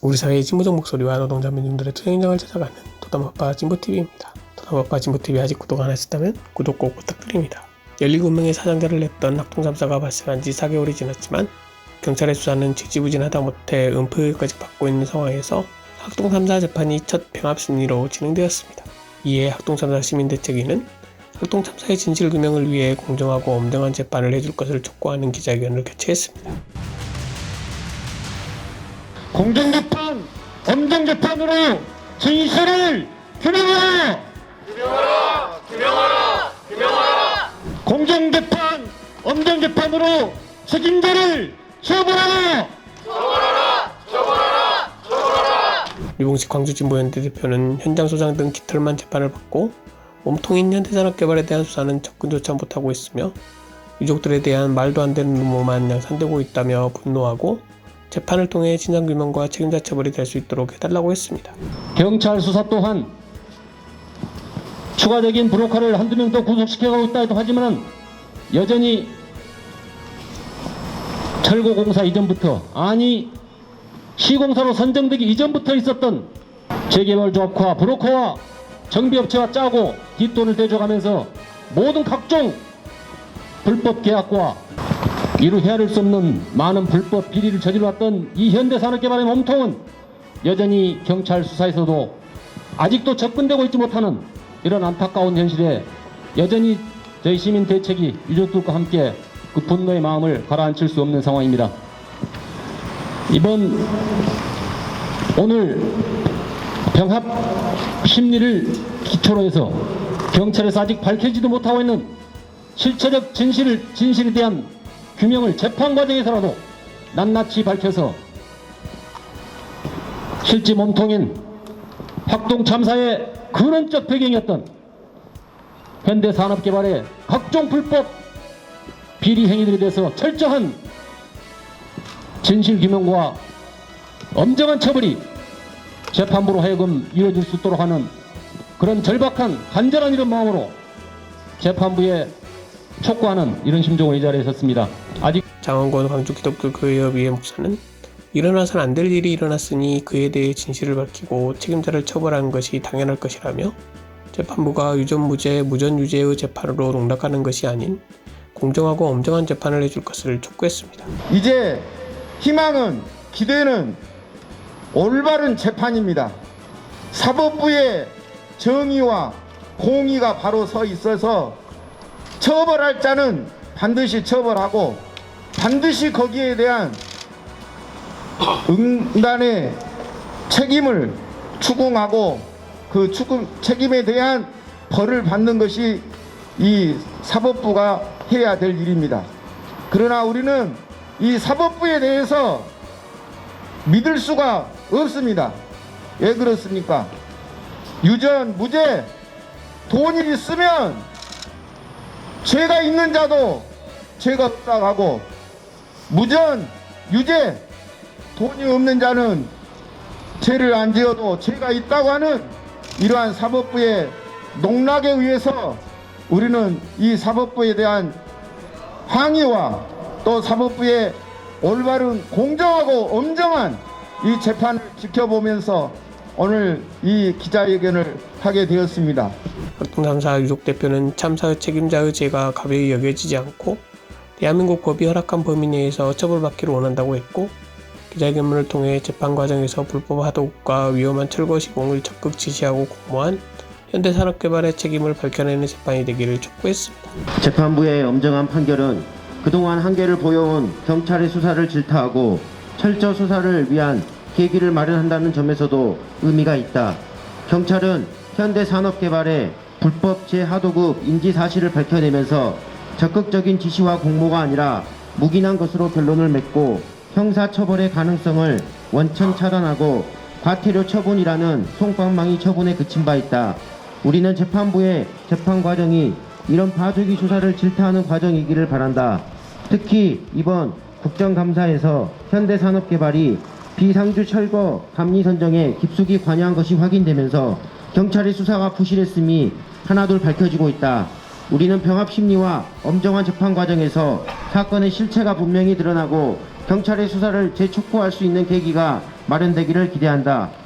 우리 사회의 진보적 목소리와 노동자 민중들의 투쟁 현장을 찾아가는 토담아빠 진보TV입니다. 토담아빠 진보TV 아직 구독 안 하셨다면 구독 꼭 부탁드립니다. 17명의 사상자를 냈던 학동참사가 발생한 지 4개월이 지났지만 경찰의 수사는 지지부진하다 못해 은폐까지 받고 있는 상황에서 학동참사 재판이 첫 병합심리로 진행되었습니다. 이에 학동참사 시민대책위는 학동참사의 진실규명을 위해 공정하고 엄정한 재판을 해줄 것을 촉구하는 기자회견을 개최했습니다. 공정재판, 엄정재판으로 진실을 규명하라! 규명하라! 규명하라! 규명하라! 공정재판, 엄정재판으로 책임자를 처벌하라! 처벌하라! 처벌하라! 처벌하라! 유봉식 광주진보연대 대표는 현장 소장 등 깃털만 재판을 받고 몸통인 현대산업개발에 대한 수사는 접근조차 못하고 있으며 유족들에 대한 말도 안 되는 루머만 양산되고 있다며 분노하고 재판을 통해 진상규명과 책임자 처벌이 될 수 있도록 해달라고 했습니다. 경찰 수사 또한 추가적인 브로커를 한두 명 더 구속시켜가고 있다 하지만 여전히 철거공사 이전부터, 아니 시공사로 선정되기 이전부터 있었던 재개발조합과 브로커와 정비업체와 짜고 뒷돈을 대줘가면서 모든 각종 불법 계약과 이루 헤아릴 수 없는 많은 불법 비리를 저질러왔던 이 현대산업개발의 몸통은 여전히 경찰 수사에서도 아직도 접근되고 있지 못하는 이런 안타까운 현실에 여전히 저희 시민대책위 유족들과 함께 그 분노의 마음을 가라앉힐 수 없는 상황입니다. 오늘 병합 심리를 기초로 해서 경찰에서 아직 밝혀지도 못하고 있는 실체적 진실에 대한 규명을 재판 과정에서라도 낱낱이 밝혀서 실제 몸통인 학동참사의 근원적 배경이었던 현대산업개발의 각종 불법 비리 행위들에 대해서 철저한 진실규명과 엄정한 처벌이 재판부로 하여금 이루어질 수 있도록 하는 그런 절박한 간절한 이런 마음으로 재판부에 촉구하는 이런 심정으로 이 자리에 섰습니다. 아직 장원권 광주기독교교회협의회 목사는 일어나선 안 될 일이 일어났으니 그에 대해 진실을 밝히고 책임자를 처벌하는 것이 당연할 것이라며 재판부가 유전무죄, 무전유죄의 재판으로 농락하는 것이 아닌 공정하고 엄정한 재판을 해줄 것을 촉구했습니다. 이제 희망은, 기대는 올바른 재판입니다. 사법부의 정의와 공의가 바로 서 있어서 처벌할 자는 반드시 처벌하고 반드시 거기에 대한 응단의 책임을 추궁하고 그 책임에 대한 벌을 받는 것이 이 사법부가 해야 될 일입니다. 그러나 우리는 이 사법부에 대해서 믿을 수가 없습니다. 왜 그렇습니까? 유전, 무죄, 돈이 있으면 죄가 있는 자도 죄가 없다고 하고 무전, 유죄, 돈이 없는 자는 죄를 안 지어도 죄가 있다고 하는 이러한 사법부의 농락에 의해서 우리는 이 사법부에 대한 항의와 또 사법부의 올바른 공정하고 엄정한 이 재판을 지켜보면서 오늘 이 기자회견을 하게 되었습니다. 학동참사 유족 대표는 참사의 책임자의 죄가 가벼이 여겨지지 않고 대한민국 법이 허락한 범위 내에서 처벌받기를 원한다고 했고 기자회견문을 통해 재판 과정에서 불법 하도급과 위험한 철거 시공을 적극 지시하고 공모한 현대산업개발의 책임을 밝혀내는 재판이 되기를 촉구했습니다. 재판부의 엄정한 판결은 그동안 한계를 보여온 경찰의 수사를 질타하고 철저 수사를 위한 계기를 마련한다는 점에서도 의미가 있다. 경찰은 현대산업개발의 불법 재하도급 인지 사실을 밝혀내면서 적극적인 지시와 공모가 아니라 묵인한 것으로 결론을 맺고 형사처벌의 가능성을 원천 차단하고 과태료 처분이라는 솜방망이 처분에 그친 바 있다. 우리는 재판부의 재판 과정이 이런 봐주기 수사를 질타하는 과정이기를 바란다. 특히 이번 국정감사에서 현대산업개발이 비상주 철거 감리 선정에 깊숙이 관여한 것이 확인되면서 경찰의 수사가 부실했음이 하나둘 밝혀지고 있다. 우리는 병합심리와 엄정한 재판 과정에서 사건의 실체가 분명히 드러나고 경찰의 수사를 재촉구할 수 있는 계기가 마련되기를 기대한다.